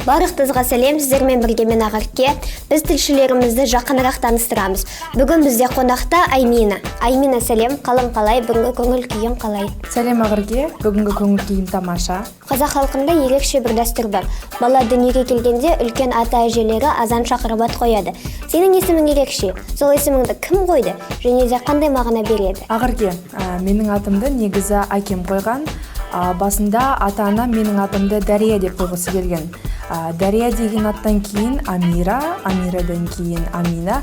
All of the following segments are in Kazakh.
Барықтызға сәлем, сіздермен бірге мен Ағырке. Біз тілшілерімізді жақынырақ таныстырамыз. Бүгін бізде қонақта Аймина. Аймина, сәлем, қалың қалай, бүгінгі көңіл күйің қалай? Сәлем Ағырке, бүгінгі көңіл күйім тамаша. Қазақ халқында ерекше бір дәстүр бар. Бала дүниеге келгенде үлкен ата-әжелері азан шақырып ат қояды. Сенің есімің ерекше. Сол есіміңді кім қойды? Және де қандай мағына береді? Ағырке, менің атымды негізі әкем қойған. Басында ата-анам менің атымды Дария деп қойғысы келген. Дария деген аттан кейін Амира, Амирадан кейін Амина.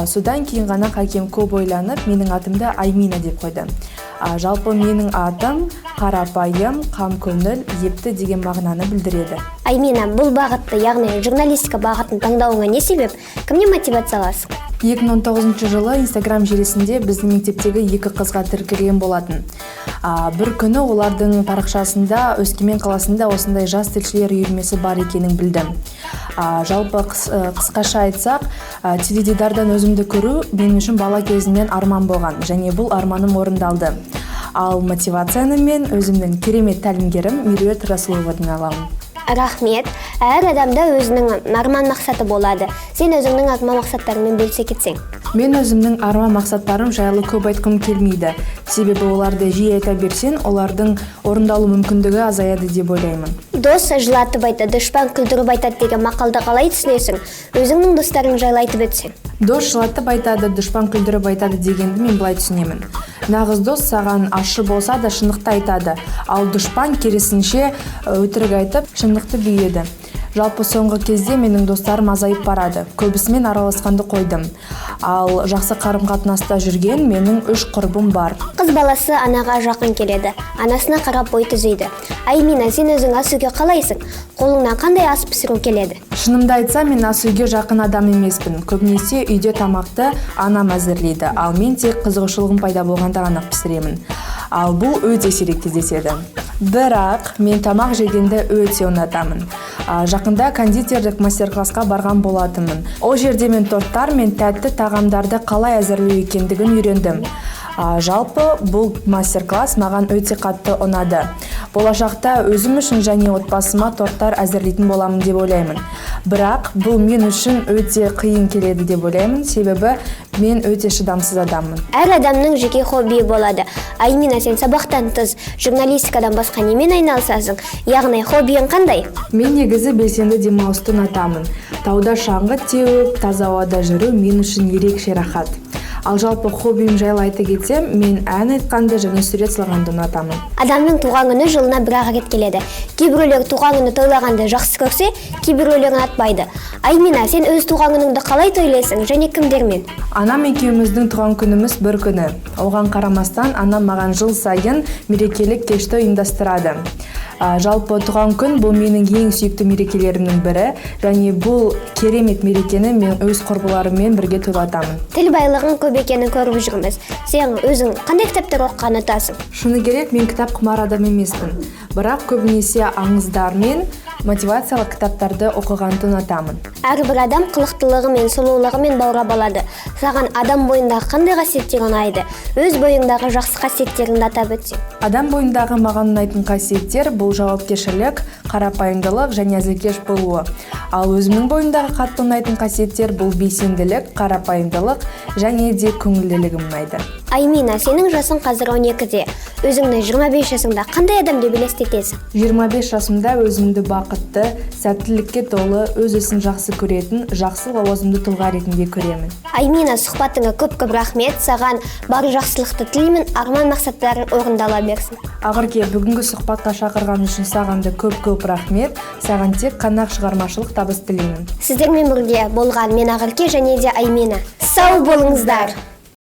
Содан кейін ғана әкем көп ойланып, менің атымды Аймина деп қойды. Жалпы менің атым қарапайым, қамкөңіл, епті деген мағынаны білдіреді. Аймина, бұл бағытты, яғни журналистика бағытын таңдауыңа не себеп? Кімне мотивация аласың? 2019 жылы Instagram желісінде біздің мектептегі 2 қызға тіркелген болатын. Бір күні олардың парақшасында Өскемен қаласында осындай жас тілшілер үйірмесі бар екенін білдім. Жалпы қысқаша айтсақ, теледидардан өзімді көру мен үшін бала кезімнен арман болған, және бұл арманым орындалды. Ал мотивацияны мен өзімнің керемет тәлімгерім Меруерт Расуловадан аламын. Рахмет. Әр адамда өзінің арман мақсаты болады. Сен өзіңнің арман мақсаттарымен бөлісе кетсең? Мен өзімнің арман мақсаттарым жайлы көп айтқым келмейді. Себебі оларды жиі айта берсең, олардың орындалу мүмкіндігі азаяды деп ойлаймын. Дос жылатып айтады, дұшпан күлдіріп айтады деген мақалды қалай түсінесің? Өзіңнің достарың жайлы айтып өтсең? Дос жылатып айтады, дұшпан күлдіріп айтады дегенді мен былай түсінемін. Нағыз дос саған ащы болса да шындықты айтады, ал дұшпан керісінше өтірік айтып шындықты бүйеді. Жалпы соңғы кезде менің достарым азайып барады. Көбісімен араласқанды қойдым. Ал жақсы қарым-қатынаста жүрген менің 3 құрбым бар. Қыз баласы анаға жақын келеді, анасына қарап бой түзейді. Аймина, сен өзің ас үйге қалайсың? Қолыңнан қандай ас пісіру келеді? Шынымды айтсам, мен ас үйге жақын адам емеспін. Көбінесе үйде тамақты анам әзірлейді, ал мен тек қызығушылығым пайда болғанда ғана пісіремін. Ал бұл өте сирек кездеседі. Бірақ мен тамақ жегенді өте ұнатамын. Жақында кондитерлік мастер-классқа барған болатынмын. Ол жерде мен торттар мен тәтті тағамдарды қалай әзірлеу екендігін үйрендім. Жалпы бұл мастер-класс маған өте қатты ұнады. Болашақта өзім үшін және отбасыма торттар әзірлейтін боламын деп ойлаймын. Бірақ бұл мен үшін өте қиын келеді деп ойлаймын, себебі мен өте шыдамсыз адаммын. Әр адамның жеке хоббиі болады. Аймина, сен сабақтан тыс журналистикадан басқа немен айналысасың? Яғни хоббиің қандай? Мен негізі белсенді демалысты ұнатамын. Тауда шаңғы теуіп, таза ауада жүру мен үшін ерекше рахат. Ал жалпы хоббиім жайлы айта кетсем, мен ән айтқанды және сурет салғанды ұнатамын. Адамның туған күні жылына бір-ақ рет келеді. Кейбіреулер туған күні тойлағанды жақсы көрсе, кейбіреулер ұнатпайды. Аймина, сен өз туған күніңді қалай тойлайсың және кімдермен? Анам екеуміздің туған күніміз бір күні. Оған қарамастан анам маған жыл сайын мерекелік кешті ұйымдастырады. Жалпы туған күн бұл менің ең сүйікті мерекелерімнің бірі, және бұл керемет мерекені мен өз құрбыларыммен бірге тойлатамын. Тіл байлығың көп екенін көріп жүрміз. Сен өзің қандай кітаптар оқығанды ұнатасың? Шыны керек, мен кітап құмар адам емеспін. Бірақ көбінесе аңыздар мен мотивациялық кітаптарды оқығанды ұнатамын. Әрбір адам қылықтылығы мен сұлулығы мен баурап алады. Саған адам бойындағы қандай қасиеттер ұнайды? Өз бойыңдағы жақсы қасиеттеріңді атап өтсең? Адам бойындағы маған ұнайтын қасиеттер бұл жауапкершілік, қарапайымдылық және әзілкеш болуы. Ал өзімнің бойымдағы қатты ұнайтын қасиеттер бұл белсенділік, қарапайымдылық және де көңілділігім ұнайды. Аймина, сенің жасың қазір 12-де. Өзіңді 25 жасыңда қандай адам деп елестетесің? 25 жасымда өзімді бақытты, сәттілікке толы, өз ісін жақсы көретін, жақсы лауазымды тұлға ретінде көремін. Аймина, сұхбатыңа көп-көп рахмет. Саған бар жақсылықты тілеймін, арман мақсаттарың орындала берсін. Ағырке, бүгінгі сұхбатқа шақырған үшін саған да көп-көп рахмет. Саған тек қана шығармашылық табыс тілеймін. Сіздермен бірге болған мен Ағырке және де Аймина. Сау болыңыздар!